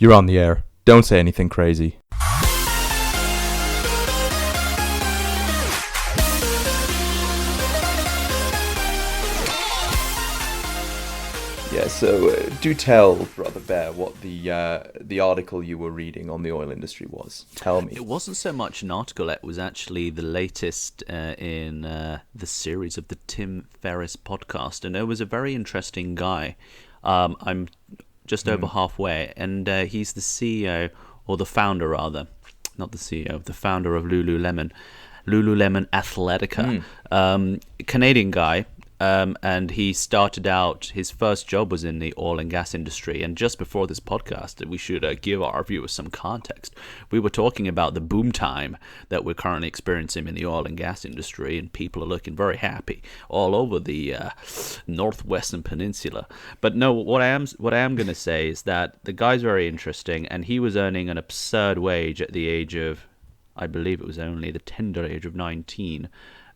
You're on the air. Don't say anything crazy. Yeah, so do tell, Brother Bear, what the article you were reading on the oil industry was. Tell me. It wasn't so much an article, it was actually the latest in the series of the Tim Ferriss podcast, and it was a very interesting guy. I'm just over halfway, and he's the CEO, or the founder rather, not the CEO, the founder of Lululemon Athletica, Canadian guy. And he started out, his first job was in the oil and gas industry. And just before this podcast, we should give our viewers some context. We were talking about the boom time that we're currently experiencing in the oil and gas industry, and people are looking very happy all over the northwestern peninsula. But no, what I am going to say is that the guy's very interesting, and he was earning an absurd wage at the age of, I believe it was only the tender age of 19.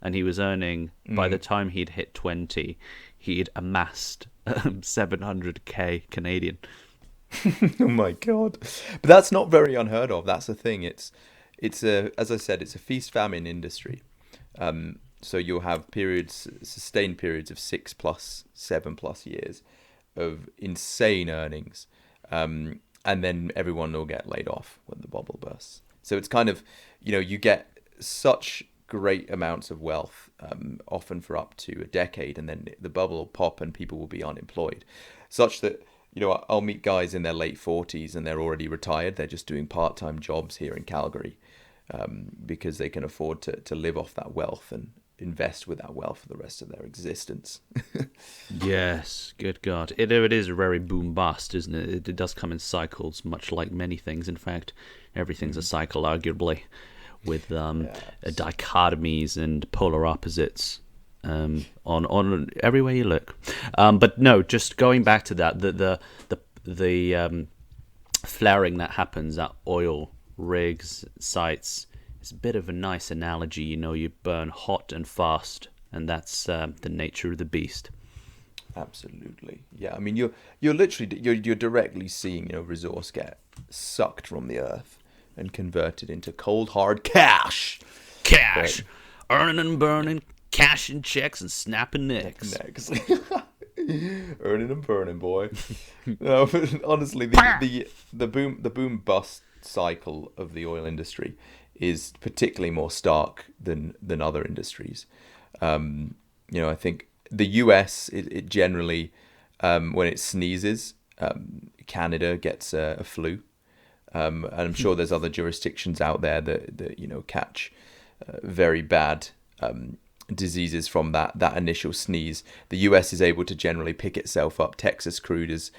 And he was earning, by the time he'd hit 20, he'd amassed 700k Canadian. Oh my God. But that's not very unheard of. That's the thing. It's as I said, it's a feast-famine industry. So you'll have sustained periods of 6+, 7+ years of insane earnings. And then everyone will get laid off when the bubble bursts. So it's kind of, you get such great amounts of wealth, often for up to a decade, and then the bubble will pop and people will be unemployed, such that I'll meet guys in their late 40s and they're already retired. They're just doing part-time jobs here in Calgary because they can afford to live off that wealth and invest with that wealth for the rest of their existence. Yes, good God. It is very boom bust, isn't it? It does come in cycles, much like many things. In fact, everything's a cycle, arguably, with dichotomies and polar opposites on everywhere you look. But no, just going back to that, the flaring that happens at oil rigs sites is a bit of a nice analogy. You burn hot and fast, and that's the nature of the beast. Absolutely, yeah. I mean, you're literally you're directly seeing resource get sucked from the earth and converted into cold hard cash. Earning and burning, cashing checks and snapping necks. Earning and burning, boy. No, but honestly, the boom bust cycle of the oil industry is particularly more stark than other industries. I think the US, it generally, when it sneezes, Canada gets a flu. And I'm sure there's other jurisdictions out there that catch very bad diseases from that initial sneeze. The US is able to generally pick itself up. Texas crude is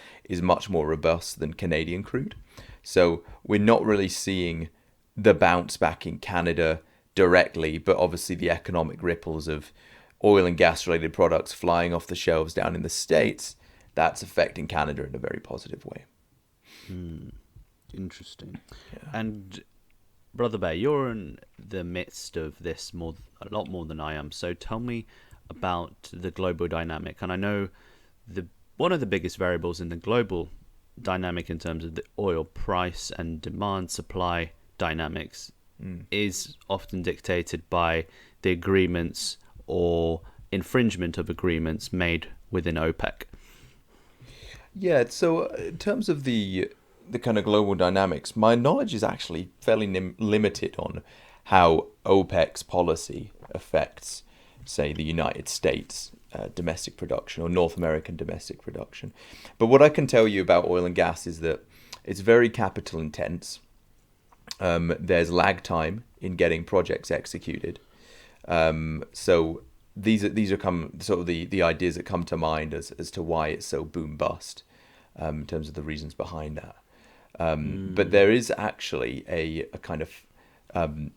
much more robust than Canadian crude. So we're not really seeing the bounce back in Canada directly, but obviously the economic ripples of oil and gas related products flying off the shelves down in the States, that's affecting Canada in a very positive way. Interesting. Yeah. And Brother Bear, you're in the midst of this a lot more than I am. So tell me about the global dynamic. And I know one of the biggest variables in the global dynamic in terms of the oil price and demand supply dynamics is often dictated by the agreements or infringement of agreements made within OPEC. Yeah. So in terms of the kind of global dynamics, my knowledge is actually fairly limited on how OPEC's policy affects, say, the United States domestic production or North American domestic production. But what I can tell you about oil and gas is that it's very capital intense. There's lag time in getting projects executed. So these are sort of the ideas that come to mind as to why it's so boom bust in terms of the reasons behind that. But there is actually a kind of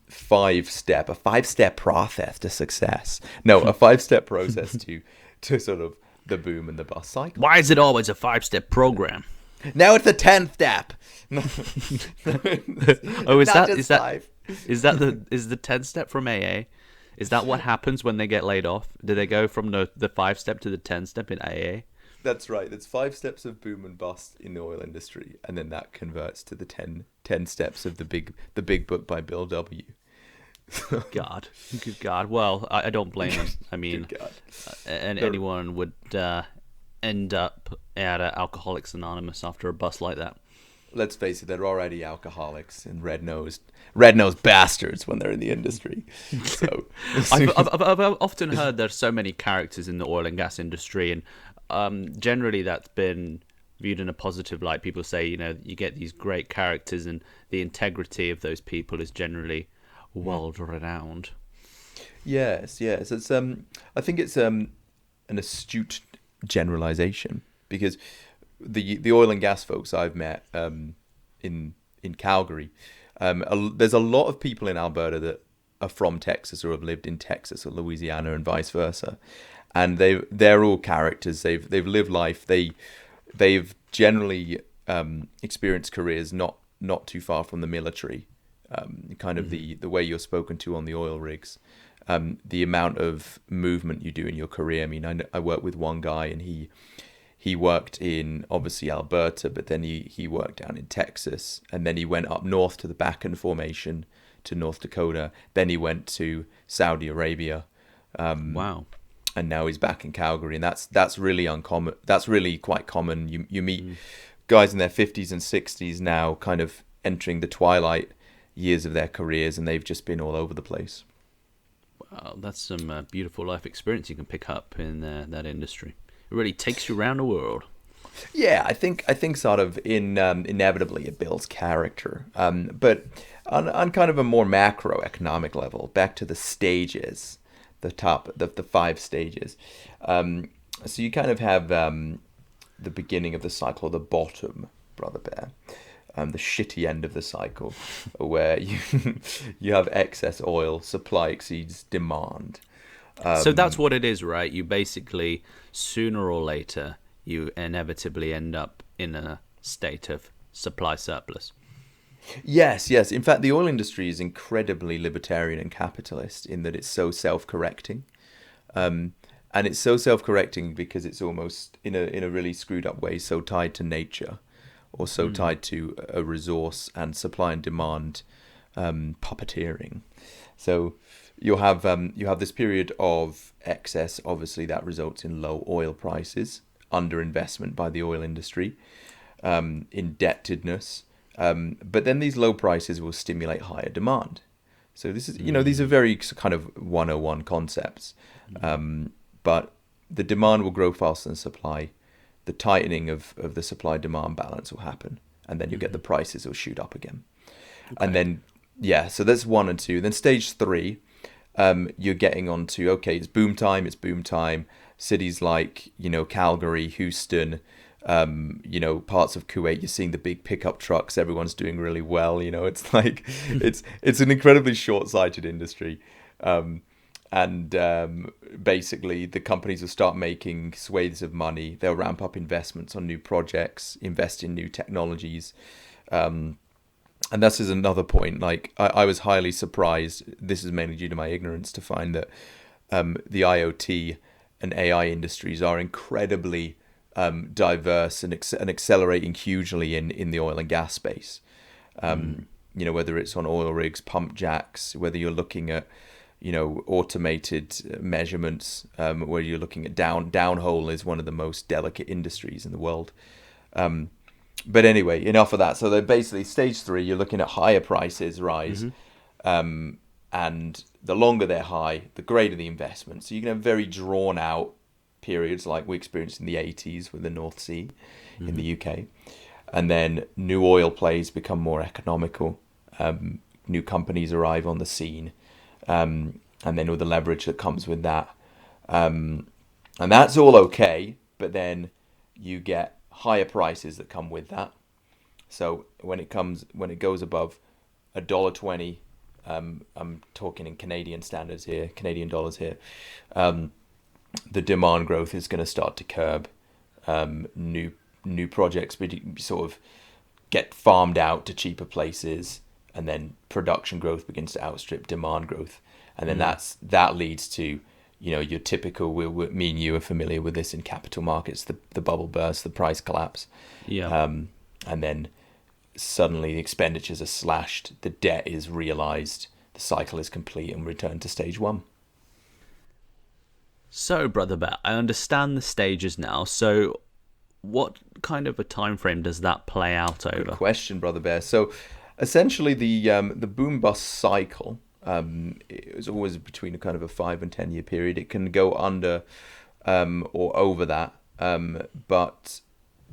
five-step process to success. No, a 5-step process to sort of the boom and the bust cycle. Why is it always a 5-step program? Now it's the 10th step. Oh, is the 10th step from AA? Is that what happens when they get laid off? Do they go from the 5-step to the 10 step in AA? That's right. There's 5 steps of boom and bust in the oil industry, and then that converts to the 10 steps of the big book by Bill W. God, good God. Well, I don't blame him. I mean, Good God. and anyone would end up at Alcoholics Anonymous after a bust like that. Let's face it, they're already alcoholics and red-nosed bastards when they're in the industry. So I've often heard there's so many characters in the oil and gas industry, and generally that's been viewed in a positive light. People say, you get these great characters, and the integrity of those people is generally world-renowned. yes. It's I think it's an astute generalization, because the oil and gas folks I've met in Calgary, there's a lot of people in Alberta that are from Texas or have lived in Texas or Louisiana and vice versa, and they're all characters. They've lived life. They've generally experienced careers not too far from the military, kind of the way you're spoken to on the oil rigs, the amount of movement you do in your career. I mean, I work with one guy, and he worked in, obviously, Alberta, but then he worked down in Texas, and then he went up north to the Bakken Formation to North Dakota. Then he went to Saudi Arabia. Wow. And now he's back in Calgary, and that's really uncommon. That's really quite common. You meet guys in their 50s and 60s now, kind of entering the twilight years of their careers, and they've just been all over the place. Wow, that's some beautiful life experience you can pick up in that industry. It really takes you around the world. Yeah, I think sort of inevitably it builds character, but on kind of a more macroeconomic level, back to the stages, the 5 stages. So you kind of have the beginning of the cycle, or the bottom, Brother Bear, the shitty end of the cycle, where you have excess oil, supply exceeds demand. So that's what it is, right? You basically, sooner or later, you inevitably end up in a state of supply surplus. Yes. In fact, the oil industry is incredibly libertarian and capitalist in that it's so self-correcting. And it's so self-correcting because it's almost, in a really screwed up way, so tied to nature, or so tied to a resource and supply and demand puppeteering. So you have this period of excess. Obviously, that results in low oil prices, underinvestment by the oil industry, indebtedness. But then these low prices will stimulate higher demand. So this is, these are very kind of 101 concepts. But the demand will grow faster than supply. The tightening of the supply-demand balance will happen. And then you get the prices will shoot up again. Okay. And then, so that's 1 and 2. Then stage 3, you're getting on to, okay, it's boom time. Cities like, Calgary, Houston, parts of Kuwait, you're seeing the big pickup trucks. Everyone's doing really well. It's like, it's an incredibly short-sighted industry. Basically the companies will start making swathes of money. They'll ramp up investments on new projects, invest in new technologies. And this is another point. Like, I was highly surprised, this is mainly due to my ignorance, to find that the IoT and AI industries are incredibly diverse and accelerating hugely in the oil and gas space. Whether it's on oil rigs, pump jacks, whether you're looking at automated measurements, where you're looking at downhole is one of the most delicate industries in the world. But anyway, enough of that. So they're basically stage 3, you're looking at higher prices rise. And the longer they're high, the greater the investment. So you can have very drawn out periods like we experienced in the 80s with the North Sea in the UK. And then new oil plays become more economical. New companies arrive on the scene. And then all the leverage that comes with that. And that's all okay, but then you get higher prices that come with that. So when it goes above $1.20, I'm talking in Canadian standards here, Canadian dollars here, the demand growth is going to start to curb. New projects sort of get farmed out to cheaper places, and then production growth begins to outstrip demand growth, and then that leads to your typical, me and you are familiar with this in capital markets, the bubble burst, the price collapse. Yeah. And then suddenly the expenditures are slashed, the debt is realized, the cycle is complete, and we return to stage one. So, Brother Bear, I understand the stages now. So, what kind of a time frame does that play out over? Good question, Brother Bear. So, essentially, the boom bust cycle is always between a kind of a 5 and 10 year period. It can go under or over that, but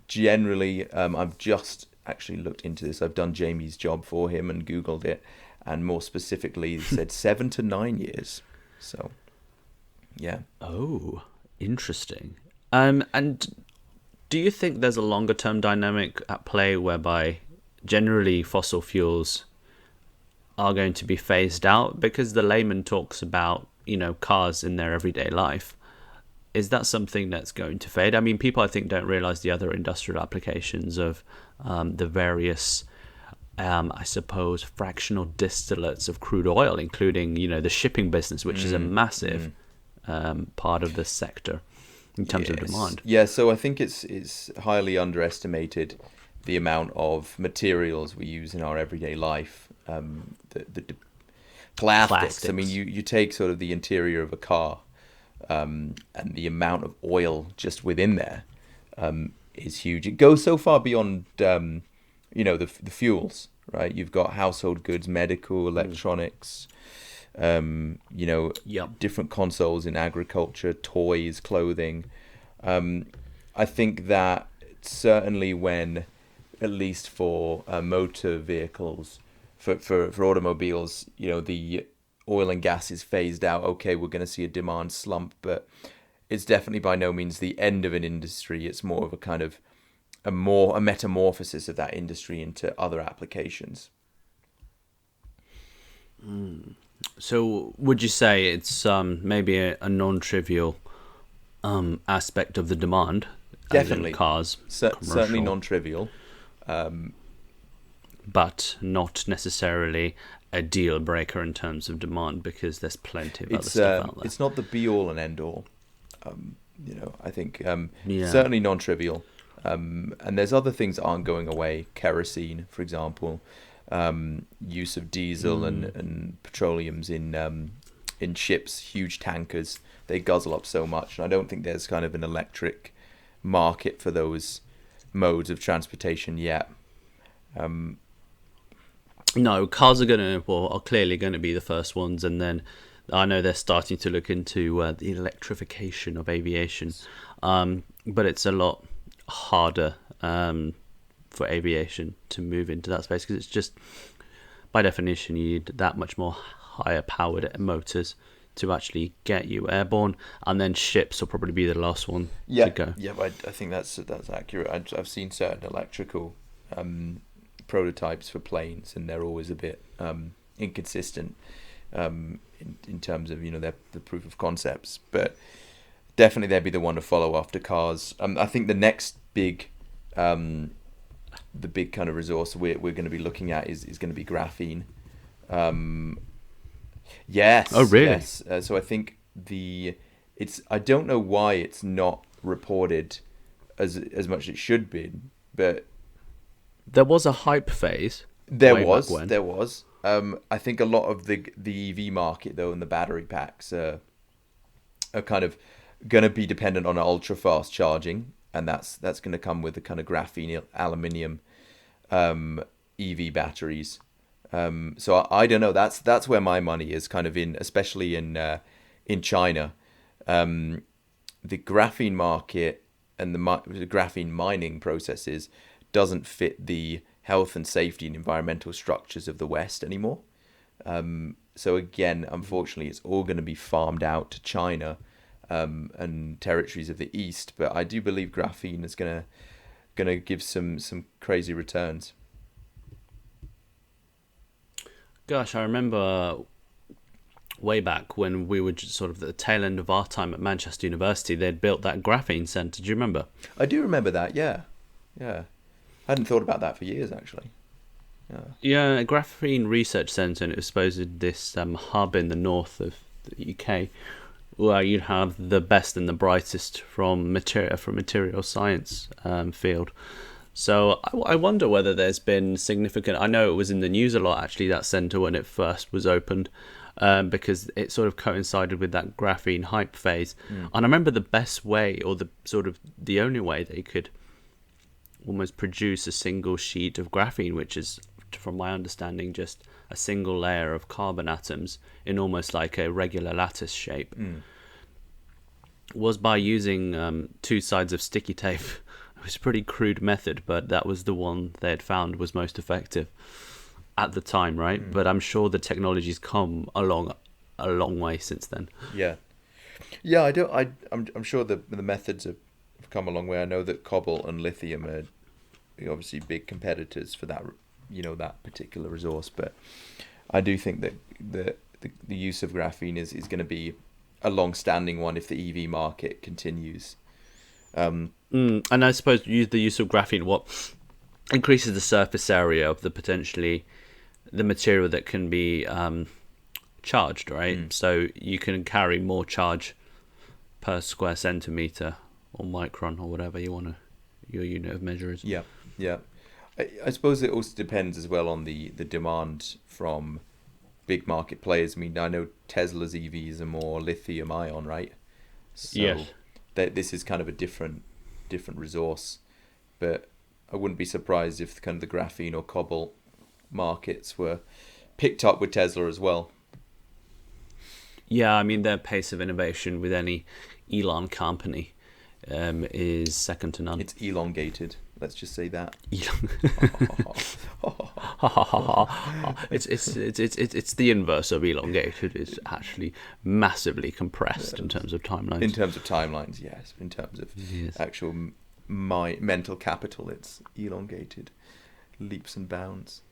generally, I've just actually looked into this. I've done Jamie's job for him and Googled it, and more specifically, it said 7 to 9 years. So, yeah. Oh, interesting. And do you think there's a longer term dynamic at play whereby generally fossil fuels are going to be phased out? Because the layman talks about, cars in their everyday life. Is that something that's going to fade? I mean, people, I think, don't realize the other industrial applications of the various, I suppose, fractional distillates of crude oil, including, the shipping business, which is a massive part of the sector in terms of demand. Yeah, so I think it's highly underestimated the amount of materials we use in our everyday life. The plastics. I mean, you take sort of the interior of a car, and the amount of oil just within there is huge. It goes so far beyond, the fuels, right? You've got household goods, medical, electronics, different consoles in agriculture, toys, clothing. I think that certainly when, at least for motor vehicles, for automobiles, the oil and gas is phased out. Okay, we're going to see a demand slump, but it's definitely by no means the end of an industry. It's more of a kind of a metamorphosis of that industry into other applications. So would you say it's maybe a non-trivial aspect of the demand? Definitely. Cars. Certainly non-trivial. But not necessarily a deal breaker in terms of demand, because there's plenty of other stuff out there. It's not the be-all and end-all. I think certainly non-trivial. And there's other things that aren't going away. Kerosene, for example. Use of diesel and petroleums in ships, huge tankers. They guzzle up so much, and I don't think there's kind of an electric market for those modes of transportation yet. No, cars are clearly going to be the first ones, and then I know they're starting to look into the electrification of aviation, but it's a lot harder for aviation to move into that space, because it's just, by definition, you need that much more higher powered motors to actually get you airborne, and then ships will probably be the last one to go. Yeah, I think that's accurate. I've seen certain electrical prototypes for planes, and they're always a bit inconsistent in terms of the proof of concepts, but definitely they'd be the one to follow after cars. I think the next big kind of resource we're going to be looking at is going to be graphene. Yes. Oh, really? Yes. So I think I don't know why it's not reported as much as it should be, but there was a hype phase. There was. I think a lot of the EV market, though, and the battery packs are kind of going to be dependent on ultra fast charging, and that's going to come with the kind of graphene aluminium EV batteries. So I don't know. That's where my money is kind of in, especially in China. The graphene market and the graphene mining processes doesn't fit the health and safety and environmental structures of the West anymore. So again, unfortunately, it's all going to be farmed out to China and territories of the East. But I do believe graphene is going to give some crazy returns. Gosh, I remember way back when we were just sort of at the tail end of our time at Manchester University, they'd built that graphene centre. Do you remember? I do remember that, yeah. I hadn't thought about that for years, actually. Yeah, a graphene research centre, and it was supposed this hub in the north of the UK Well, you'd have the best and the brightest from material science field. So I wonder whether there's been significant. I know it was in the news a lot actually, that center when it first was opened, because it sort of coincided with that graphene hype phase. And I remember the best way, or the only way they could almost produce a single sheet of graphene, which is, from my understanding, just a single layer of carbon atoms in almost like a regular lattice shape, was by using two sides of sticky tape. It was a pretty crude method, but that was the one they had found was most effective at the time, right? But I'm sure the technology's come along a long way since then. Yeah. I'm sure the methods have come a long way. I know that cobalt and lithium are obviously big competitors for that, that particular resource. But I do think that the use of graphene is going to be a long-standing one if the EV market continues. And I suppose the use of graphene, what increases the surface area of the material that can be charged, right? So you can carry more charge per square centimeter or micron or whatever your unit of measure is. Yeah. I suppose it also depends as well on the demand from big market players. I mean, I know Tesla's EVs are more lithium ion, right? So yes. This is kind of a different resource, but I wouldn't be surprised if kind of the graphene or cobalt markets were picked up with Tesla as well. Yeah, I mean, their pace of innovation with any Elon company is second to none. It's elongated. Let's just say that. It's the inverse of elongated. It's actually massively compressed in terms of timelines. In terms of timelines, yes. In terms of actual mental capital, it's elongated, leaps and bounds.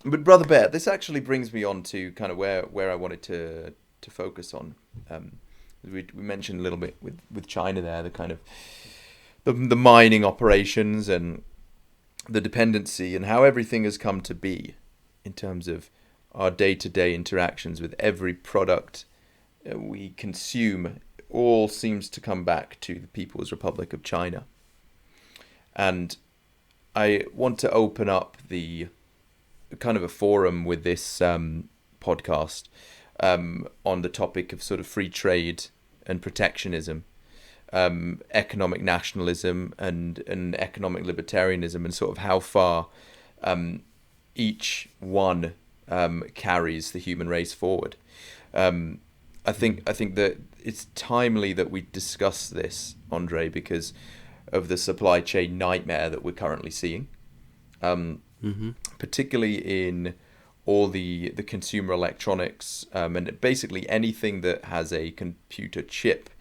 But Brother Bear, this actually brings me on to kind of where I wanted to focus on. We mentioned a little bit with China there, the kind of the mining operations and the dependency and how everything has come to be in terms of our day-to-day interactions with every product we consume. All seems to come back to the People's Republic of China. And I want to open up the kind of a forum with this podcast on the topic of sort of free trade and protectionism, economic nationalism and economic libertarianism, and sort of how far each one carries the human race forward. I think that it's timely that we discuss this, Andre, because of the supply chain nightmare that we're currently seeing, particularly in all the consumer electronics, and basically anything that has a computer chip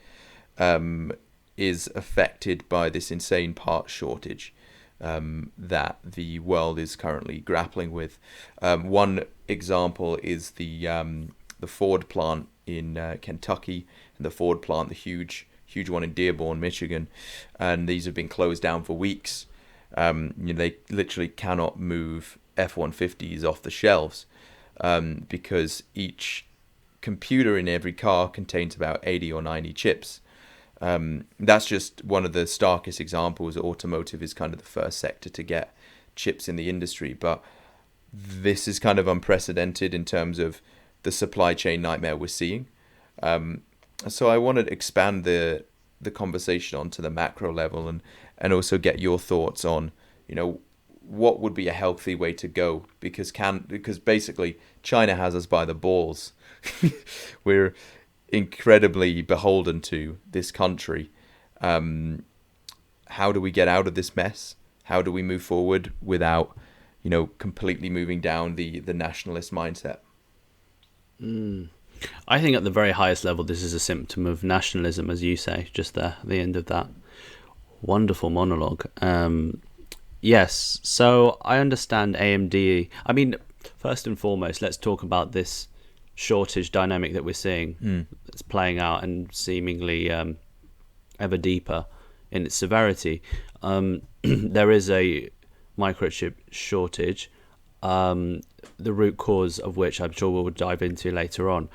is affected by this insane part shortage that the world is currently grappling with. One example is the Ford plant in Kentucky, and the Ford plant, the huge one in Dearborn, Michigan, and these have been closed down for weeks. They literally cannot move F-150s off the shelves because each computer in every car contains about 80 or 90 chips. That's just one of the starkest examples. Automotive is kind of the first sector to get chips in the industry, but this is kind of unprecedented in terms of the supply chain nightmare we're seeing. So I want to expand the conversation onto the macro level and also get your thoughts on, what would be a healthy way to go, because basically China has us by the balls. We're incredibly beholden to this country. How do we get out of this mess? How do we move forward without, completely moving down the nationalist mindset? I think at the very highest level, this is a symptom of nationalism, as you say, just there at the end of that wonderful monologue. Yes, so I understand AMD. I mean, first and foremost, let's talk about this shortage dynamic that we're seeing. That's playing out and seemingly ever deeper in its severity. There is a microchip shortage, the root cause of which I'm sure we'll dive into later on.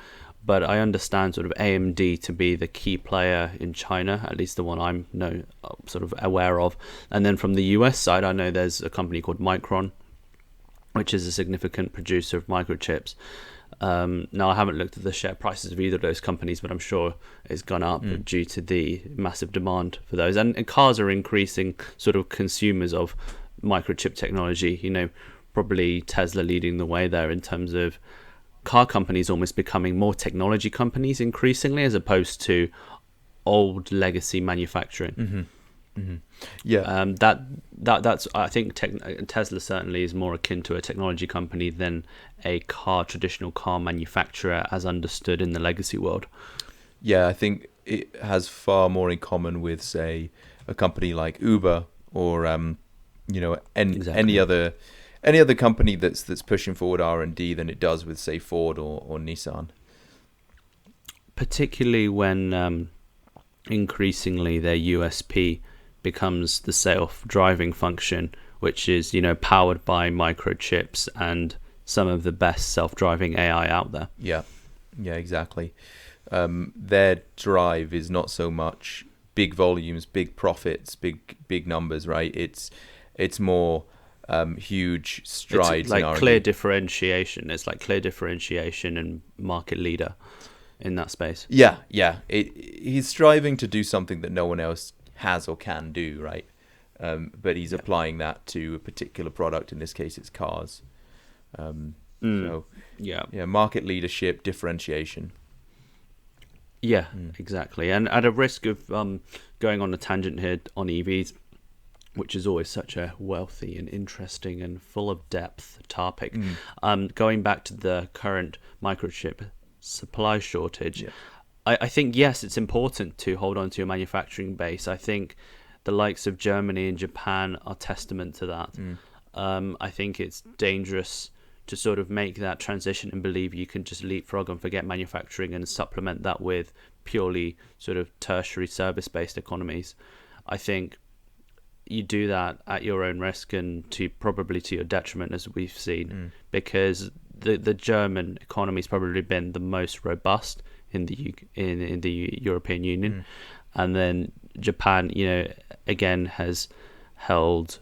but I understand sort of AMD to be the key player in China, at least the one I'm sort of aware of. And then from the US side, I know there's a company called Micron, which is a significant producer of microchips. Now, I haven't looked at the share prices of either of those companies, but I'm sure it's gone up due to the massive demand for those. And cars are increasing sort of consumers of microchip technology. Probably Tesla leading the way there in terms of car companies almost becoming more technology companies increasingly, as opposed to old legacy manufacturing. Yeah. That's I think Tesla certainly is more akin to a technology company than a traditional car manufacturer as understood in the legacy world. Yeah, I think it has far more in common with, say, a company like Uber or any other company that's pushing forward R&D than it does with, say, Ford or Nissan. Particularly when increasingly their USP becomes the self-driving function, which is powered by microchips and some of the best self-driving AI out there. Yeah, exactly. Their drive is not so much big volumes, big profits, big numbers, right? It's more huge strides. It's like in R&D. clear differentiation. It's like clear differentiation and market leader in that space. Yeah. He's striving to do something that no one else has or can do, right? But he's applying that to a particular product. In this case, it's cars. So market leadership, differentiation. Yeah, exactly. And at a risk of going on a tangent here on EVs, which is always such a wealthy and interesting and full of depth topic, going back to the current microchip supply shortage, I think, yes, it's important to hold on to your manufacturing base. I think the likes of Germany and Japan are testament to that. I think it's dangerous to sort of make that transition and believe you can just leapfrog and forget manufacturing and supplement that with purely sort of tertiary service-based economies. I think you do that at your own risk and probably to your detriment, as we've seen, because the German economy has probably been the most robust in the European Union, and then Japan, again has held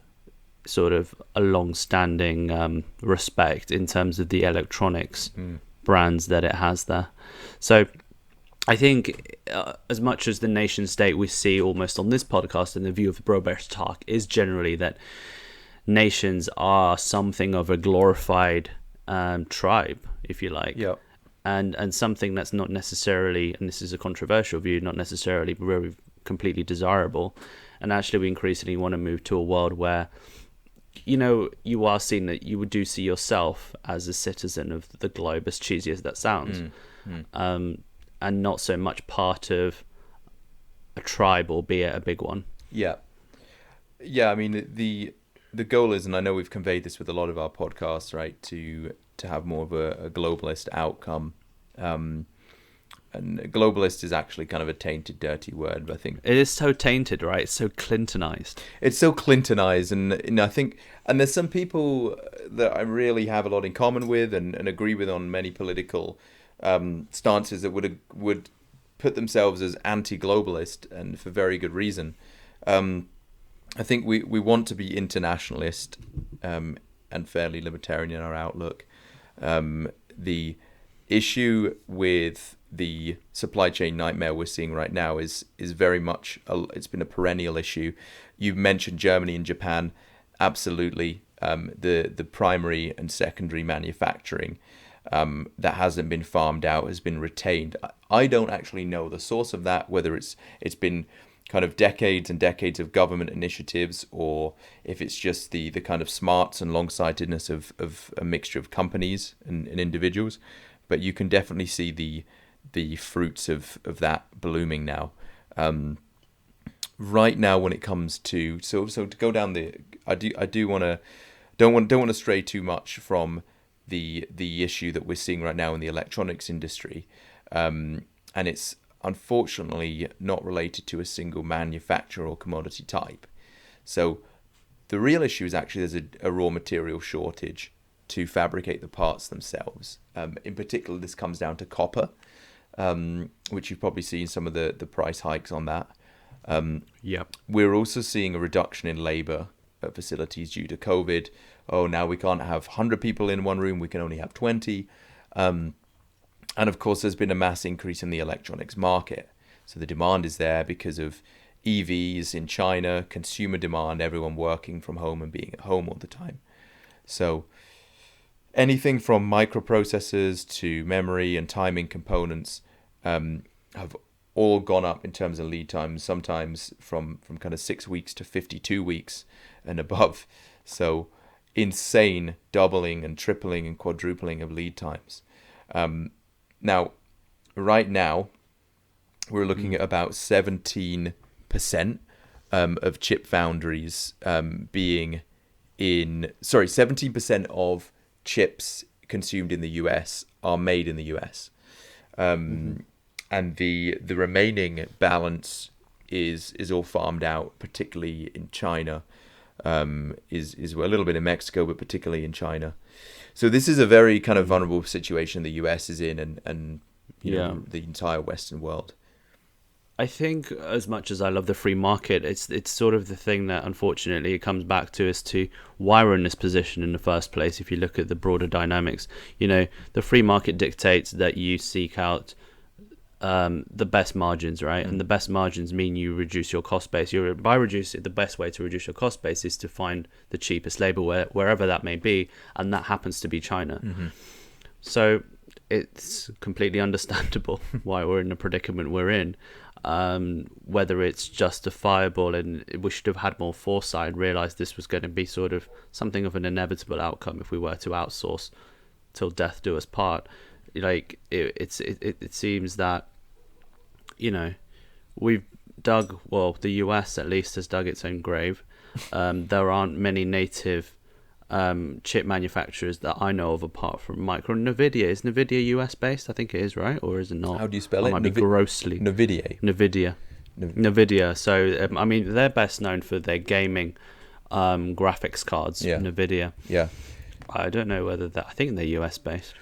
sort of a long-standing respect in terms of the electronics brands that it has there. So I think as much as the nation state we see almost on this podcast and the view of the Brobears talk is generally that nations are something of a glorified tribe, if you like. Yeah. And something that's not necessarily, and this is a controversial view, not necessarily very completely desirable. And actually we increasingly want to move to a world where you are seeing that you do see yourself as a citizen of the globe, as cheesy as that sounds, and not so much part of a tribe, albeit a big one. Yeah. I mean, the goal is, and I know we've conveyed this with a lot of our podcasts, right, to have more of a globalist outcome. And globalist is actually kind of a tainted, dirty word, but I think it is so tainted, right? It's so Clintonized. It's so Clintonized, and I think, and there's some people that I really have a lot in common with and agree with on many political stances that would put themselves as anti-globalist, and for very good reason. I think we want to be internationalist and fairly libertarian in our outlook. The issue with the supply chain nightmare we're seeing right now is very much it's been a perennial issue. You mentioned Germany and Japan, absolutely. The primary and secondary manufacturing that hasn't been farmed out has been retained. I don't actually know the source of that, whether it's been kind of decades and decades of government initiatives, or if it's just the kind of smarts and long-sightedness of a mixture of companies and individuals. But you can definitely see the fruits of that blooming now. Right now, when it comes to so to go down I do want to don't want to stray too much from the issue that we're seeing right now in the electronics industry, and it's unfortunately not related to a single manufacturer or commodity type. So the real issue is actually there's a raw material shortage to fabricate the parts themselves. In particular, this comes down to copper. which you've probably seen some of the price hikes on that. Yep. We're also seeing a reduction in labour at facilities due to COVID. Oh, now we can't have 100 people in one room, we can only have 20. And of course, there's been a mass increase in the electronics market. So the demand is there because of EVs in China, consumer demand, everyone working from home and being at home all the time. So anything from microprocessors to memory and timing components have all gone up in terms of lead times, sometimes from kind of 6 weeks to 52 weeks and above. So insane doubling and tripling and quadrupling of lead times. Now, right now, we're looking at about 17% of chip foundries being in... Sorry, 17% of chips consumed in the US are made in the US. And the remaining balance is all farmed out, particularly in China. Is a little bit in Mexico, but particularly in China. So this is a very kind of vulnerable situation the US is in, and you know, the entire Western world. I think as much as I love the free market, it's sort of the thing that unfortunately it comes back to as to why we're in this position in the first place. If you look at the broader dynamics, you know, the free market dictates that you seek out the best margins, right? And the best margins mean you reduce your cost base. The best way to reduce your cost base is to find the cheapest labor wherever that may be, and that happens to be China. So it's completely understandable why we're in the predicament we're in. Whether it's justifiable, and we should have had more foresight and realized this was going to be sort of something of an inevitable outcome if we were to outsource till death do us part. Like it seems that, you know, we've dug, well, the US at least has dug its own grave. There aren't many native chip manufacturers that I know of apart from Nvidia. Is Nvidia US based? I think it is, right? Or is it not? How do you spell it? I might be grossly... Nvidia. Nvidia. So, I mean, they're best known for their gaming graphics cards. Yeah. Nvidia. Yeah. I don't know whether that... I think they're US based.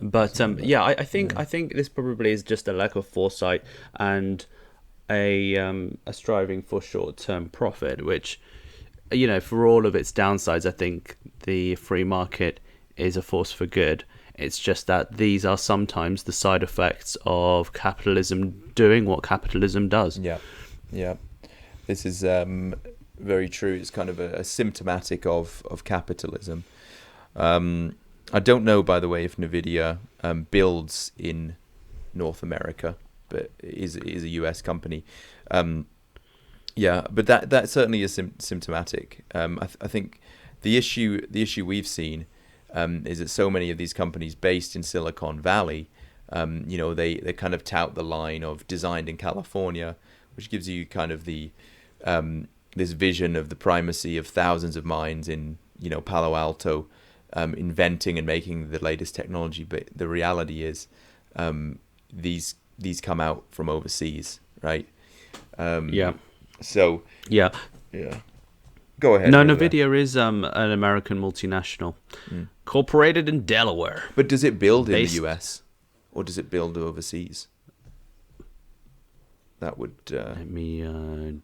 But yeah, I think this probably is just a lack of foresight and a striving for short-term profit, which, you know, for all of its downsides, I think the free market is a force for good. It's just that these are sometimes the side effects of capitalism doing what capitalism does. Yeah. This is very true. It's kind of a symptomatic of capitalism. I don't know, by the way, if Nvidia builds in North America, but is a US company. Yeah, but that certainly is symptomatic. I think the issue we've seen is that so many of these companies based in Silicon Valley, you know, they kind of tout the line of designed in California, which gives you kind of the this vision of the primacy of thousands of minds in, you know, Palo Alto, inventing and making the latest technology. But the reality is, these come out from overseas, right? Yeah. So yeah. Go ahead. No, Nvidia is an American multinational, incorporated in Delaware. But does it build in the US, or does it build overseas? That would... Let me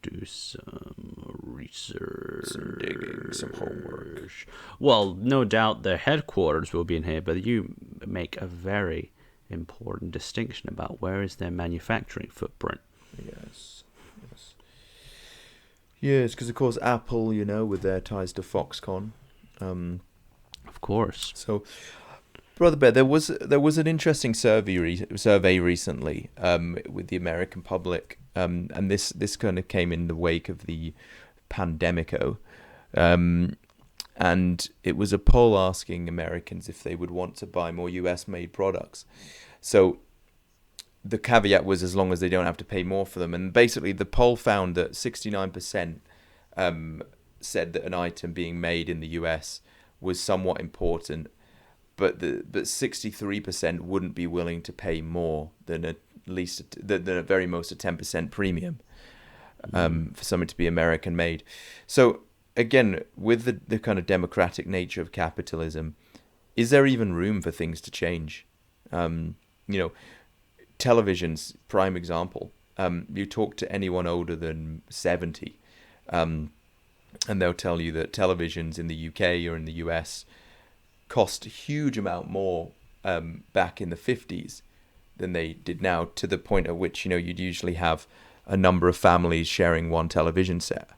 do some research. Some digging, some homework. Well, no doubt their headquarters will be in here, but you make a very important distinction about where is their manufacturing footprint. Yes, because of course Apple, you know, with their ties to Foxconn. Of course. So, Brother Bear, there was an interesting survey recently with the American public, and this kind of came in the wake of the pandemico, and it was a poll asking Americans if they would want to buy more US-made products. So the caveat was as long as they don't have to pay more for them. And basically the poll found that 69% said that an item being made in the US was somewhat important, but 63% wouldn't be willing to pay more than at very most a 10% premium for something to be American made. So again, with the kind of democratic nature of capitalism, is there even room for things to change? you know, televisions, prime example. You talk to anyone older than 70, and they'll tell you that televisions in the UK or in the US cost a huge amount more back in the 50s than they did now, to the point at which, you know, you'd usually have a number of families sharing one television set.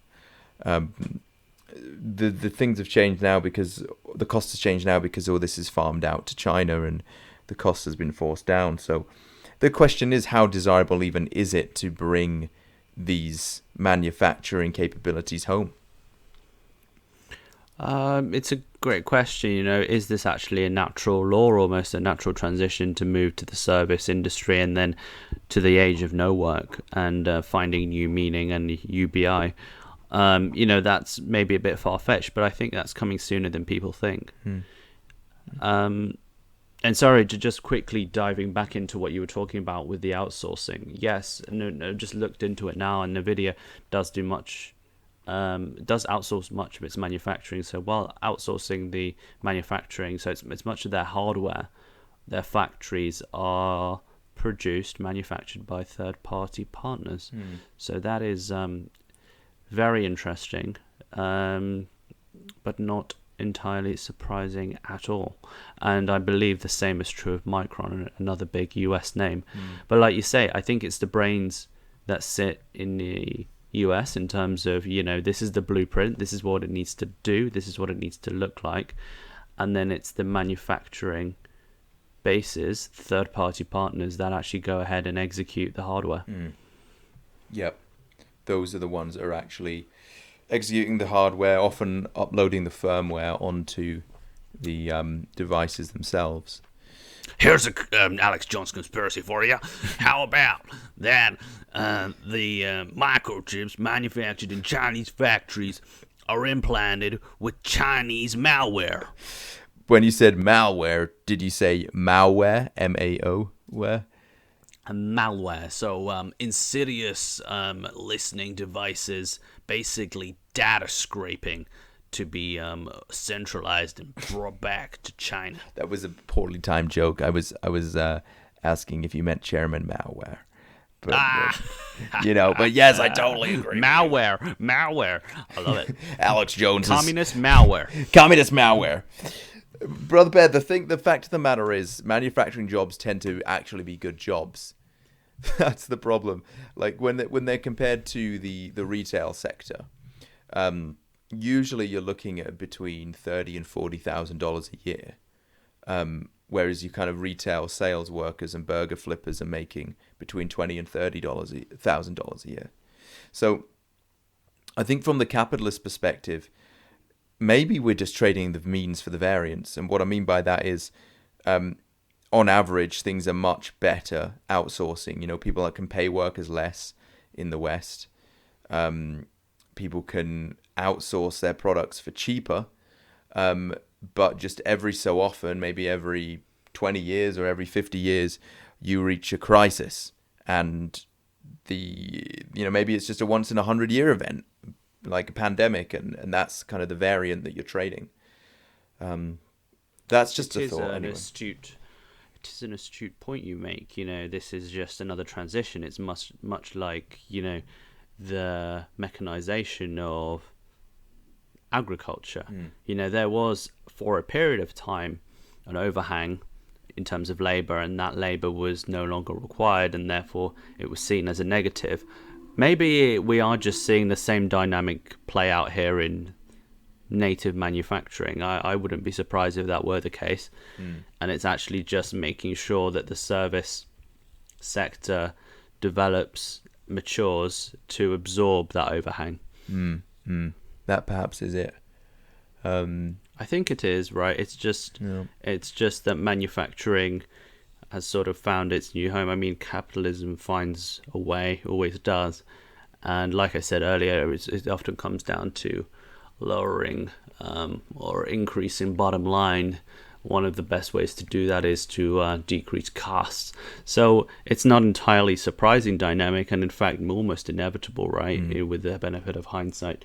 The things have changed now because the cost has changed now because all this is farmed out to China and the cost has been forced down. So the question is, how desirable even is it to bring these manufacturing capabilities home? It's a great question. You know, is this actually a natural law, or almost a natural transition to move to the service industry and then to the age of no work and finding new meaning and UBI? You know, that's maybe a bit far-fetched, but I think that's coming sooner than people think. And sorry, to just quickly diving back into what you were talking about with the outsourcing. Yes, no, just looked into it now, and NVIDIA does outsource much of its manufacturing. So while outsourcing the manufacturing, so it's much of their hardware, their factories are manufactured by third-party partners. So that is very interesting, but not entirely surprising at all. And I believe the same is true of Micron, another big US name. But like you say, I think it's the brains that sit in the US in terms of, you know, this is the blueprint, this is what it needs to do, this is what it needs to look like, and then it's the manufacturing bases, third-party partners, that actually go ahead and execute the hardware. Yep, those are the ones that are actually executing the hardware, often uploading the firmware onto the devices themselves. Here's a Alex Jones conspiracy for you. How about that the microchips manufactured in Chinese factories are implanted with Chinese malware? When you said malware, did you say malware? M-A-O? Where? Malware, so insidious listening devices, basically data scraping to be centralized and brought back to China. That was a poorly timed joke. I was asking if you meant Chairman malware. But, you know, but yes, I totally agree. Malware. I love it. Alex Jones Communist malware. Communist malware. Brother Bear, the fact of the matter is, manufacturing jobs tend to actually be good jobs. That's the problem. Like when they're compared to the retail sector, usually you're looking at between $30,000 and $40,000 a year, whereas you kind of retail sales workers and burger flippers are making between $20,000 and $30,000 a year. So I think from the capitalist perspective, maybe we're just trading the means for the variance. And what I mean by that is, on average, things are much better outsourcing. You know, people that can pay workers less in the West. People can outsource their products for cheaper. But just every so often, maybe every 20 years or every 50 years, you reach a crisis. And maybe it's just a once in 100-year event, like a pandemic, and that's kind of the variant that you're trading. That's just a thought. Anyway. It is an astute point you make. You know, this is just another transition. It's much like, you know, the mechanization of agriculture. You know, there was, for a period of time, an overhang in terms of labor, and that labor was no longer required, and therefore it was seen as a negative. Maybe we are just seeing the same dynamic play out here in native manufacturing. I wouldn't be surprised if that were the case. And it's actually just making sure that the service sector develops, matures to absorb that overhang. That perhaps is it. I think it is, right? It's just that manufacturing has sort of found its new home. I mean, capitalism finds a way, always does. And like I said earlier, it often comes down to lowering or increasing bottom line. One of the best ways to do that is to decrease costs. So it's not entirely surprising dynamic, and in fact almost inevitable, right, with the benefit of hindsight.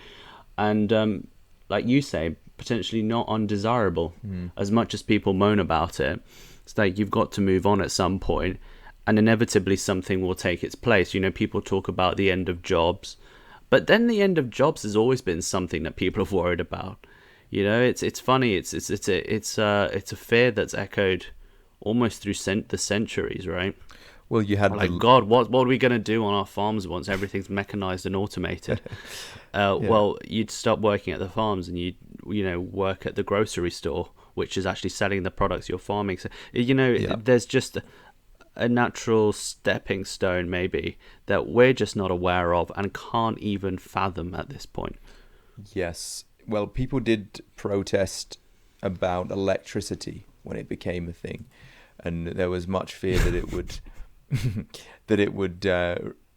And like you say, potentially not undesirable, as much as people moan about it. It's like you've got to move on at some point, and inevitably something will take its place. People talk about the end of jobs, but then the end of jobs has always been something that people have worried about. It's funny. It's a fear that's echoed almost through the centuries, right? Well, you had God, what are we going to do on our farms once everything's mechanized and automated? Well, you'd stop working at the farms and you'd work at the grocery store, which is actually selling the products you're farming. So there's just a natural stepping stone maybe that we're just not aware of and can't even fathom at this point. Yes. Well, people did protest about electricity when it became a thing, and there was much fear that it would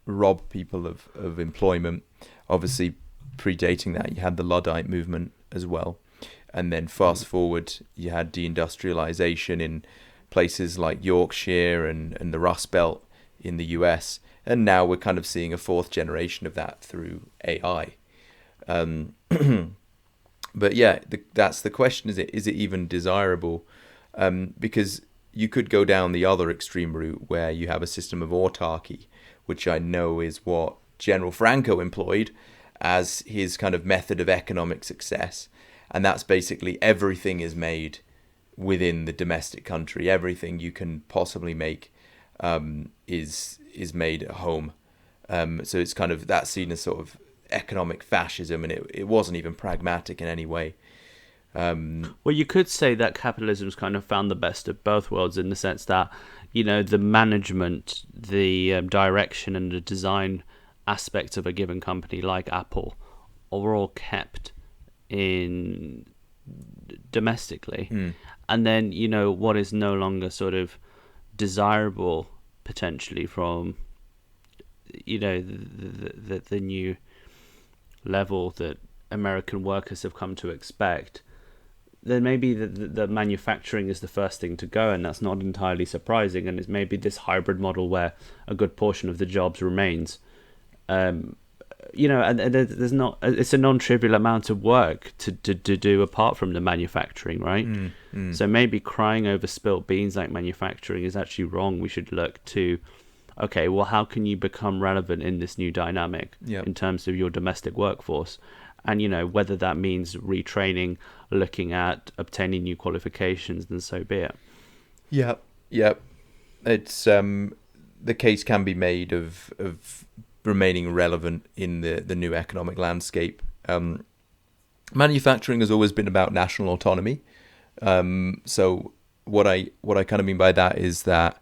rob people of employment. Obviously, predating that, you had the Luddite movement as well, and then fast forward, you had deindustrialization in places like Yorkshire and the Rust Belt in the US, and now we're kind of seeing a fourth generation of that through AI. But yeah, that's the question: is it even desirable? Because you could go down the other extreme route where you have a system of autarky, which I know is what General Franco employed as his kind of method of economic success. And that's basically everything is made within the domestic country. Everything you can possibly make is made at home. So it's kind of that's seen as sort of economic fascism, and it wasn't even pragmatic in any way. Well, you could say that capitalism's kind of found the best of both worlds in the sense that, the management, the direction and the design aspects of a given company like Apple are all kept in domestically. And then, what is no longer sort of desirable potentially from, the new level that American workers have come to expect, then maybe the manufacturing is the first thing to go, and that's not entirely surprising. And it's maybe this hybrid model where a good portion of the jobs remains. And there's not, it's a non-trivial amount of work to do apart from the manufacturing, right? So maybe crying over spilt beans like manufacturing is actually wrong. We should look to, okay, well, how can you become relevant in this new dynamic in terms of your domestic workforce? And, whether that means retraining, looking at obtaining new qualifications, then so be it. Yeah. It's the case can be made of remaining relevant in the new economic landscape. Manufacturing has always been about national autonomy. So what I kind of mean by that is that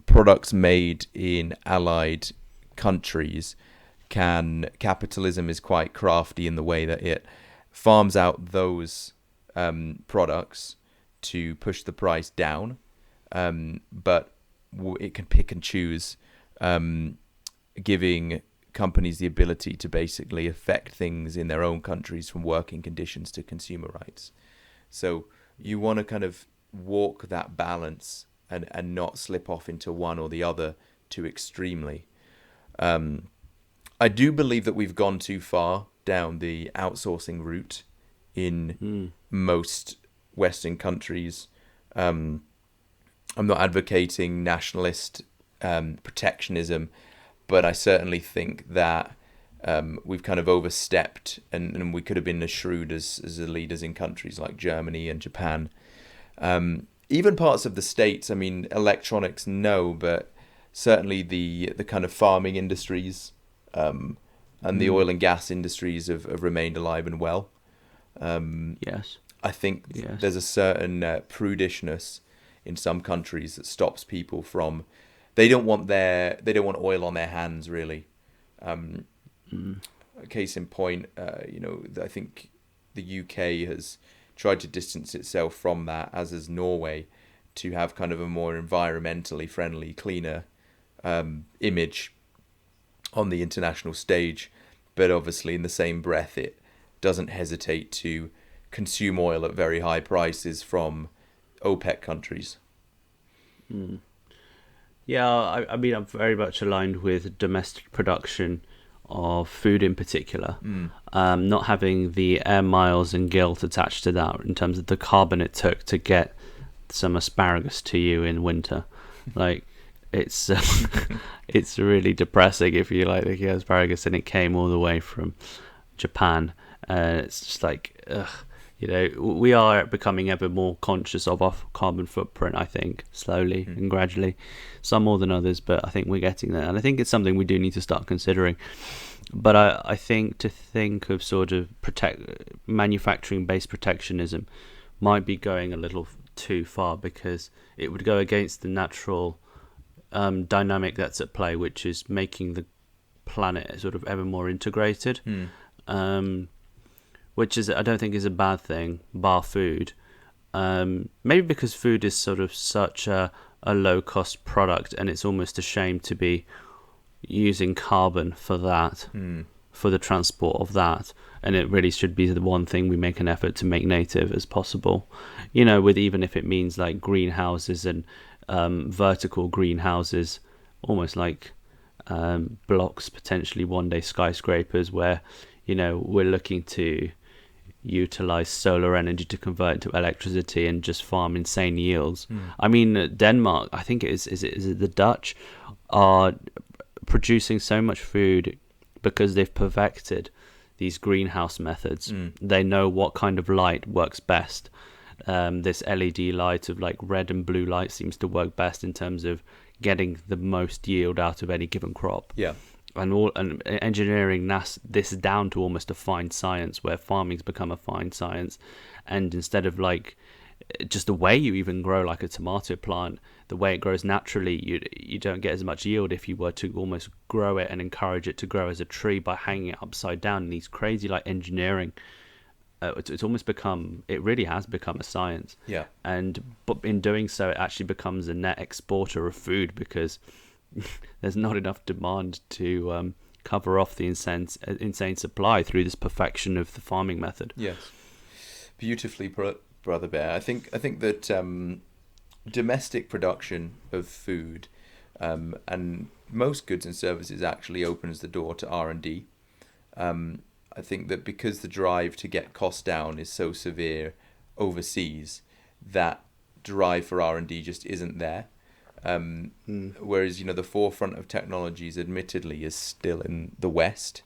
products made in allied countries capitalism is quite crafty in the way that it farms out those products to push the price down, but it can pick and choose, giving companies the ability to basically affect things in their own countries, from working conditions to consumer rights. So you want to kind of walk that balance and not slip off into one or the other too extremely. I do believe that we've gone too far down the outsourcing route in most Western countries. I'm not advocating nationalist protectionism, but I certainly think that we've kind of overstepped, and we could have been as shrewd as the leaders in countries like Germany and Japan. Even parts of the States, I mean, electronics, no, but certainly the kind of farming industries and the oil and gas industries have remained alive and well. Yes. I think there's a certain prudishness in some countries that stops people from. They don't want oil on their hands, really. Case in point, I think the UK has tried to distance itself from that, as has Norway, to have kind of a more environmentally friendly, cleaner image on the international stage. But obviously, in the same breath, it doesn't hesitate to consume oil at very high prices from OPEC countries. Yeah, I mean, I'm very much aligned with domestic production of food in particular. Not having the air miles and guilt attached to that in terms of the carbon it took to get some asparagus to you in winter. Like, it's it's really depressing if you like the asparagus and it came all the way from Japan. It's just like, ugh. You know, we are becoming ever more conscious of our carbon footprint, I think, slowly and gradually. Some more than others, but I think we're getting there. And I think it's something we do need to start considering. But I think to think of sort of manufacturing-based protectionism might be going a little too far, because it would go against the natural dynamic that's at play, which is making the planet sort of ever more integrated. Which is, I don't think is a bad thing, bar food. Maybe because food is sort of such a low-cost product, and it's almost a shame to be using carbon for that, for the transport of that. And it really should be the one thing we make an effort to make native as possible. You know, with even if it means like greenhouses and vertical greenhouses, almost like blocks, potentially one day skyscrapers, where, you know, we're looking to utilize solar energy to convert it to electricity and just farm insane yields. I mean, Denmark, I think is it the Dutch, are producing so much food because they've perfected these greenhouse methods. They know what kind of light works best. This LED light of like red and blue light seems to work best in terms of getting the most yield out of any given crop. Yeah. And engineering this down to almost a fine science, where farming's become a fine science. And instead of like just the way you even grow like a tomato plant, the way it grows naturally, you don't get as much yield if you were to almost grow it and encourage it to grow as a tree by hanging it upside down. And these crazy like engineering, it's almost become, it really has become a science. Yeah. But in doing so, it actually becomes a net exporter of food, because there's not enough demand to cover off the insane supply through this perfection of the farming method. Yes, beautifully Brother Bear. I think that domestic production of food and most goods and services actually opens the door to R&D. I think that because the drive to get costs down is so severe overseas, that drive for R&D just isn't there. Whereas, you know, the forefront of technologies admittedly is still in the West,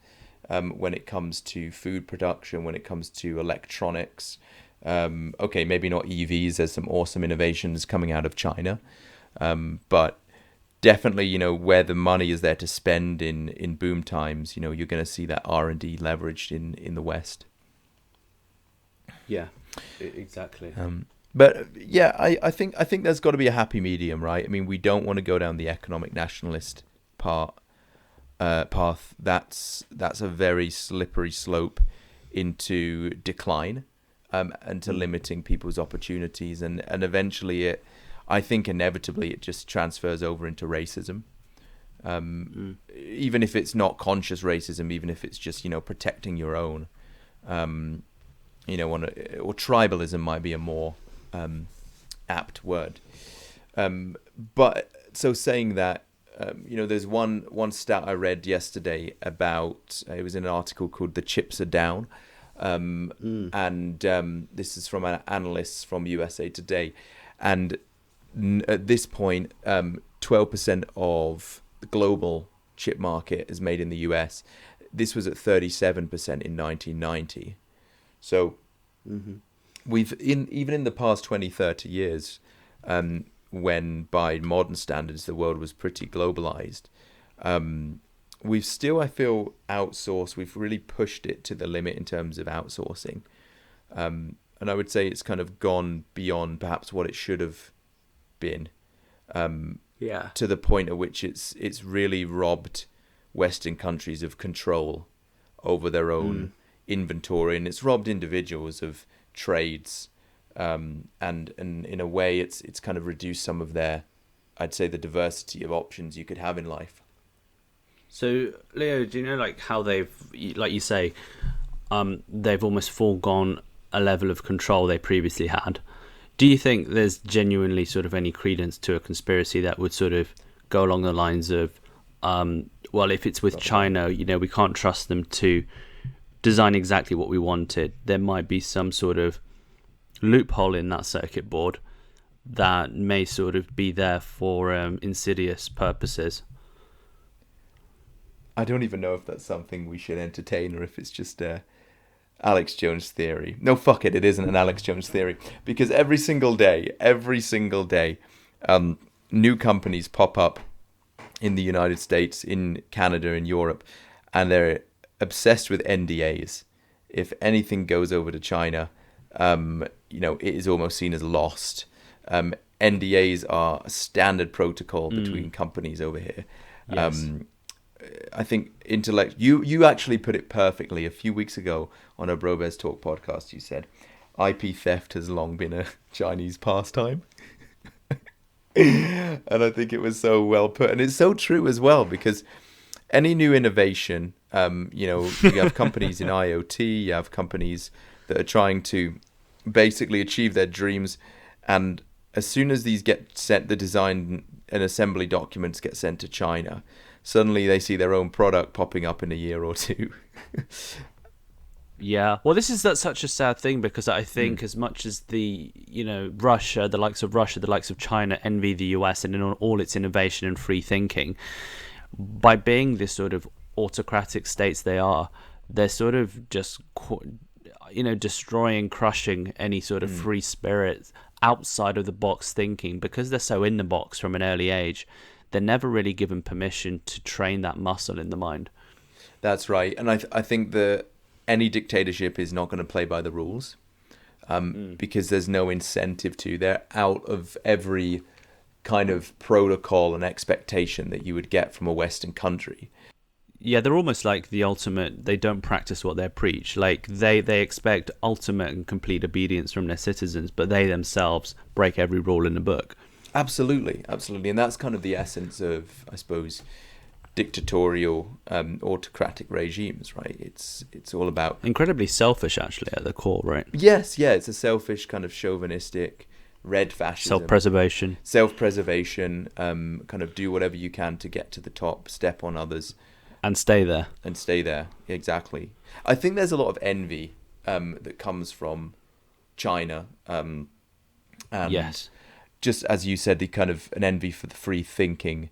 when it comes to food production, when it comes to electronics. Okay, maybe not EVs, there's some awesome innovations coming out of China, but definitely, you know, where the money is there to spend in boom times, you know, you're going to see that R&D leveraged in the West. Yeah, exactly. But yeah, I think there's got to be a happy medium, right? I mean, we don't want to go down the economic nationalist path. That's a very slippery slope into decline, and to limiting people's opportunities, and eventually I think inevitably it just transfers over into racism. Even if it's not conscious racism, even if it's just, you know, protecting your own, you know, or tribalism might be a more apt word. But so saying that, you know, there's one stat I read yesterday about, it was in an article called "The Chips Are Down," and this is from an analyst from USA Today, and at this point, 12% of the global chip market is made in the US. This was at 37% in 1990. So we've even in the past 20, 30 years, when by modern standards the world was pretty globalized, we've still, I feel, outsourced. We've really pushed it to the limit in terms of outsourcing, and I would say it's kind of gone beyond perhaps what it should have been, to the point at which it's really robbed Western countries of control over their own inventory, and it's robbed individuals of trades, and in a way it's kind of reduced some of their, I'd say, the diversity of options you could have in life. So Leo, do you know like how they've, like you say, they've almost foregone a level of control they previously had? Do you think there's genuinely sort of any credence to a conspiracy that would sort of go along the lines of, well, if it's with China, you know, we can't trust them to design exactly what we wanted. There might be some sort of loophole in that circuit board that may sort of be there for insidious purposes. I don't even know if that's something we should entertain or if it's just Alex Jones theory. No, fuck it. It isn't an Alex Jones theory, because every single day, new companies pop up in the United States, in Canada, in Europe, and they're obsessed with NDAs. If anything goes over to China, it is almost seen as lost. NDAs are a standard protocol between companies over here. Yes. I think you actually put it perfectly a few weeks ago on a Brobears Talk podcast. You said IP theft has long been a Chinese pastime. And I think it was so well put, and it's so true as well, because any new innovation, you have companies in IoT, you have companies that are trying to basically achieve their dreams, and as soon as these get sent, the design and assembly documents get sent to China, suddenly they see their own product popping up in a year or two. Yeah, well, that's such a sad thing, because I think as much as the Russia, the likes of China envy the US and in all its innovation and free thinking, by being this sort of autocratic states they're sort of just destroying, crushing any sort of free spirit outside of the box thinking, because they're so in the box from an early age. They're never really given permission to train that muscle in the mind. That's right, and I think that any dictatorship is not going to play by the rules, because there's no incentive to. They're out of every kind of protocol and expectation that you would get from a Western country. Yeah, they're almost like the ultimate. They don't practice what they preach. Like they expect ultimate and complete obedience from their citizens, but they themselves break every rule in the book. Absolutely, and that's kind of the essence of, I suppose, dictatorial, autocratic regimes, right? It's all about incredibly selfish, actually, at the core, right? Yes, yeah, it's a selfish kind of chauvinistic, red fascism, self-preservation, kind of do whatever you can to get to the top, step on others, and stay there. Exactly. I think there's a lot of envy that comes from China. Yes. Just as you said, the kind of an envy for the free thinking.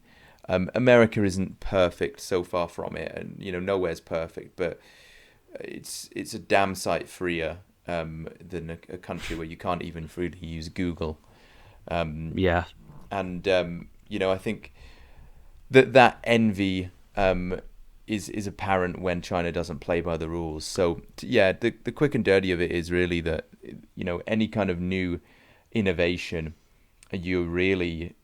America isn't perfect, so far from it, and nowhere's perfect, but it's a damn sight freer than a country where you can't even freely use Google. Yeah. And I think that envy is apparent when China doesn't play by the rules. So the quick and dirty of it is really that any kind of new innovation, you're really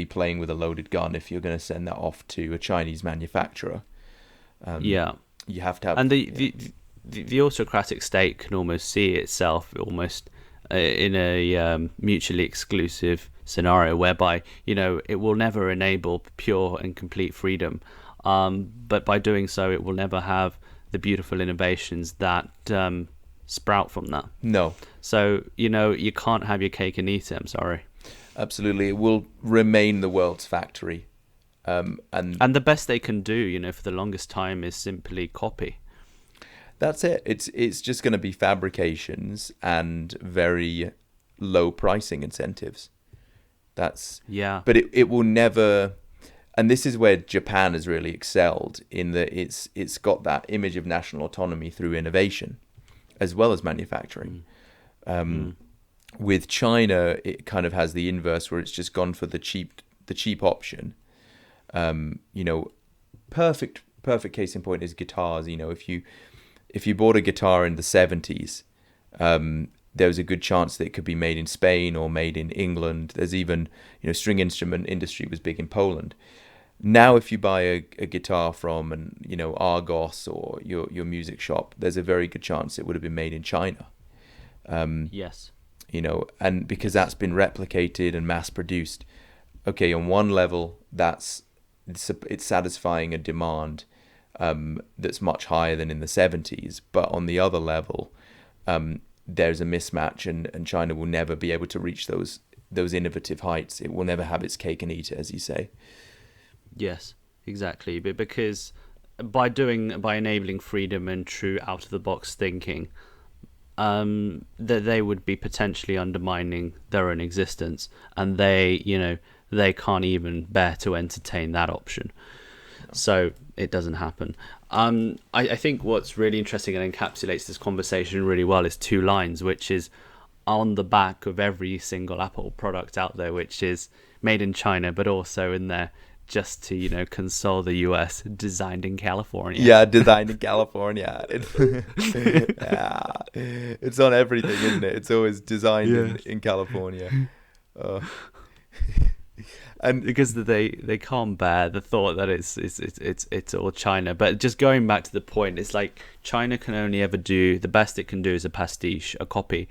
playing with a loaded gun if you're going to send that off to a Chinese manufacturer. You have to have, and the autocratic state can almost see itself almost in a mutually exclusive scenario whereby it will never enable pure and complete freedom, but by doing so it will never have the beautiful innovations that sprout from that. No. So you can't have your cake and eat it. I'm sorry. Absolutely, it will remain the world's factory, and the best they can do, for the longest time, is simply copy. That's it. It's just going to be fabrications and very low pricing incentives. But it will never. And this is where Japan has really excelled, in that it's got that image of national autonomy through innovation, as well as manufacturing. With China, it kind of has the inverse, where it's just gone for the cheap option. Perfect case in point is guitars. If you bought a guitar in the 70s, there was a good chance that it could be made in Spain or made in England. There's even, string instrument industry was big in Poland. Now, if you buy a guitar from Argos or your music shop, there's a very good chance it would have been made in China. Yes. And because that's been replicated and mass produced. Okay, on one level, it's satisfying a demand that's much higher than in the 70s. But on the other level, there's a mismatch, and China will never be able to reach those innovative heights. It will never have its cake and eat it, as you say. Yes, exactly. But because by enabling freedom and true out of the box thinking, that they would be potentially undermining their own existence, and they can't even bear to entertain that option. So it doesn't happen. I think what's really interesting and encapsulates this conversation really well is two lines, which is on the back of every single Apple product out there, which is made in China, but also in there just to, console the US, designed in California. Yeah, designed in California. Yeah. It's on everything, isn't it? It's always designed in California. And because they can't bear the thought that it's all China. But just going back to the point, it's like China can only ever do, the best it can do is a pastiche, a copy.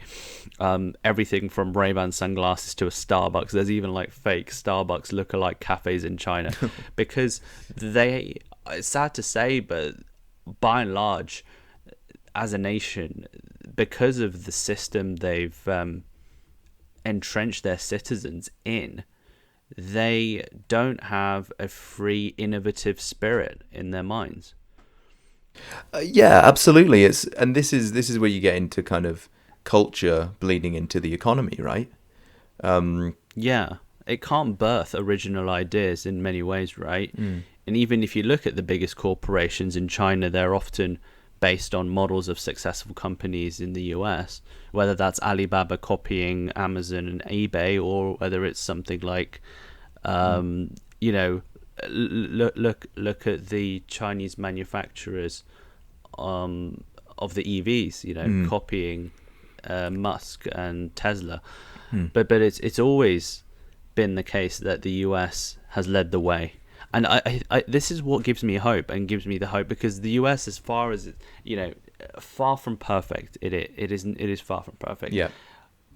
Everything from Ray-Ban sunglasses to a Starbucks. There's even like fake Starbucks lookalike cafes in China, because it's sad to say, but by and large, as a nation, because of the system they've entrenched their citizens in, they don't have a free, innovative spirit in their minds. Yeah, absolutely. This is where you get into kind of culture bleeding into the economy, right? Yeah, it can't birth original ideas in many ways, right? And even if you look at the biggest corporations in China, they're often based on models of successful companies in the US, whether that's Alibaba copying Amazon and eBay, or whether it's something like, look at the Chinese manufacturers of the EVs, copying Musk and Tesla. But it's always been the case that the US has led the way. And I this is what gives me hope, and gives me the hope, because the US, as far as far from perfect, it is far from perfect. Yeah.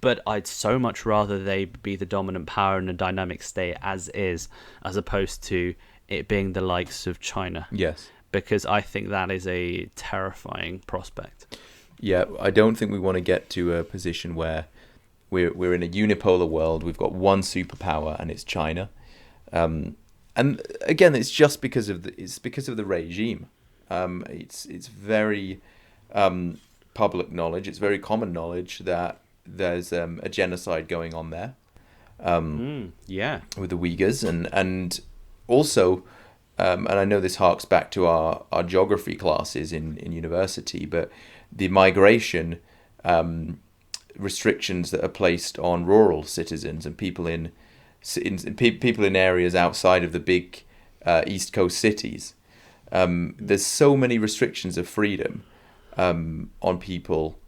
But I'd so much rather they be the dominant power in a dynamic state as is, as opposed to it being the likes of China. Yes. Because I think that is a terrifying prospect. Yeah, I don't think we want to get to a position where we're in a unipolar world. We've got one superpower, and it's China. And again, it's just because of the regime. It's very public knowledge. It's very common knowledge that there's a genocide going on there. With the Uyghurs, and also, and I know this harks back to our geography classes in university, but the migration restrictions that are placed on rural citizens and people in areas outside of the big East Coast cities. There's so many restrictions of freedom on people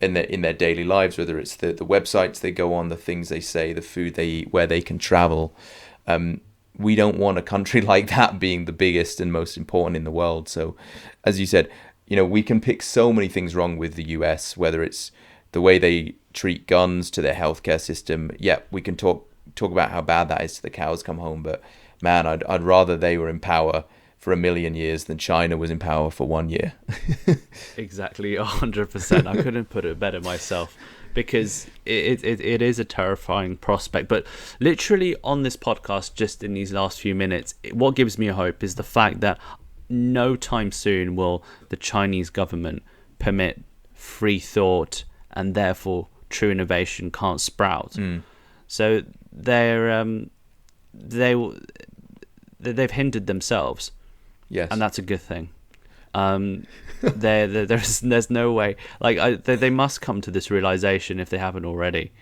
in their daily lives, whether it's the websites they go on, the things they say, the food they eat, where they can travel. We don't want a country like that being the biggest and most important in the world. So, as you said, we can pick so many things wrong with the US, whether it's the way they treat guns, to their healthcare system. Yeah, we can talk about how bad that is to the cows come home, but man, I'd rather they were in power for 1,000,000 years than China was in power for 1 year. Exactly, 100%. I couldn't put it better myself, because it is a terrifying prospect. But literally on this podcast, just in these last few minutes, what gives me hope is the fact that no time soon will the Chinese government permit free thought, and therefore true innovation can't sprout. So they've hindered themselves. Yes, and that's a good thing. There's no way. They must come to this realization if they haven't already.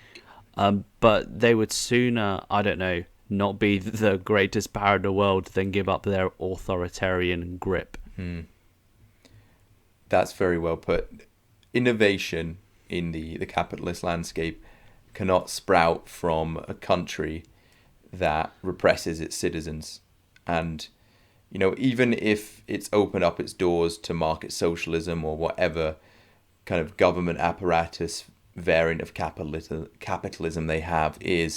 But they would sooner, I don't know, not be the greatest power in the world than give up their authoritarian grip. That's very well put. Innovation in the capitalist landscape cannot sprout from a country that represses its citizens. And even if it's opened up its doors to market socialism or whatever kind of government apparatus variant of capitalism they have they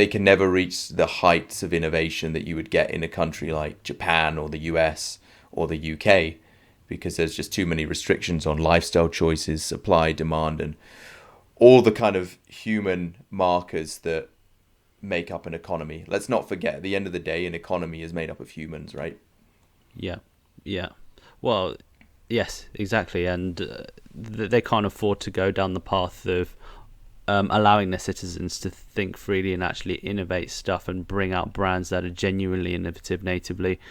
can never reach the heights of innovation that you would get in a country like Japan or the US or the UK, because there's just too many restrictions on lifestyle choices, supply, demand, and all the kind of human markers that make up an economy. Let's not forget, at the end of the day, an economy is made up of humans, right? Yeah. Well, Yes, exactly, and they can't afford to go down the path of allowing their citizens to think freely and actually innovate stuff and bring out brands that are genuinely innovative natively,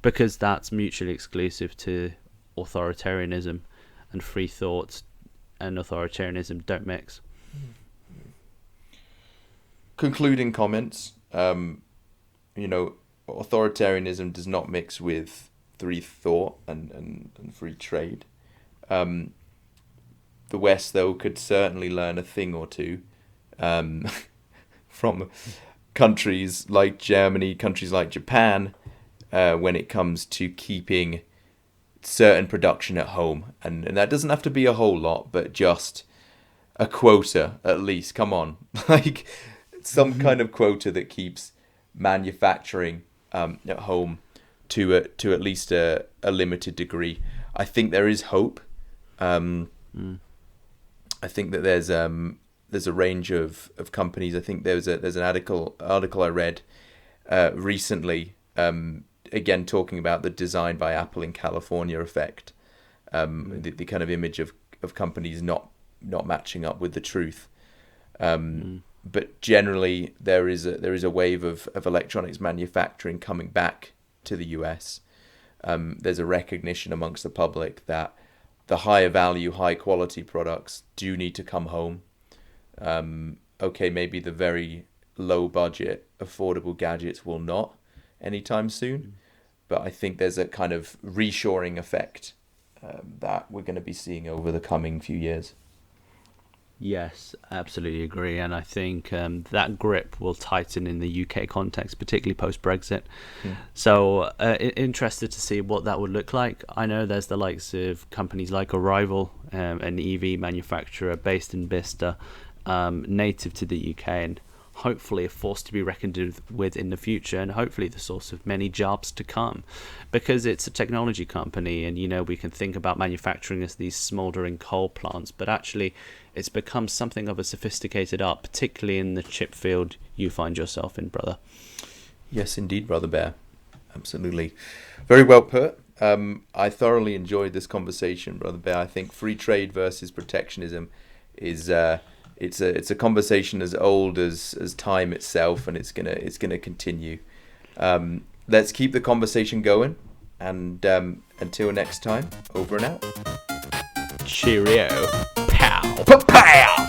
because that's mutually exclusive to authoritarianism, and free thought and authoritarianism don't mix. Concluding comments. Authoritarianism does not mix with free thought and free trade. The West, though, could certainly learn a thing or two from countries like Germany, countries like Japan, when it comes to keeping certain production at home. And that doesn't have to be a whole lot, but just a quota at least. Come on. Like some kind of quota that keeps manufacturing at home to at least a limited degree. I think there is hope. I think that there's a range of companies. I think there's an article I read recently, again talking about the design by Apple in California effect, the kind of image of companies not matching up with the truth. But generally, there is a wave of electronics manufacturing coming back to the US. There's a recognition amongst the public that the higher value, high quality products do need to come home. Okay, maybe the very low budget, affordable gadgets will not anytime soon, but I think there's a kind of reshoring effect that we're going to be seeing over the coming few years. Yes, absolutely agree, and I think that grip will tighten in the UK context, particularly post-Brexit. So interested to see what that would look like. I know there's the likes of companies like Arrival, an EV manufacturer based in Bicester, native to the UK, and hopefully a force to be reckoned with in the future, and hopefully the source of many jobs to come, because it's a technology company, and we can think about manufacturing as these smouldering coal plants, but actually it's become something of a sophisticated art, particularly in the chip field you find yourself in, brother. Yes, indeed, Brother Bear. Absolutely. Very well put. I thoroughly enjoyed this conversation, Brother Bear. I think free trade versus protectionism is it's a conversation as old as time itself, and it's gonna continue. Let's keep the conversation going, and until next time, over and out. Cheerio. Pow. Pow.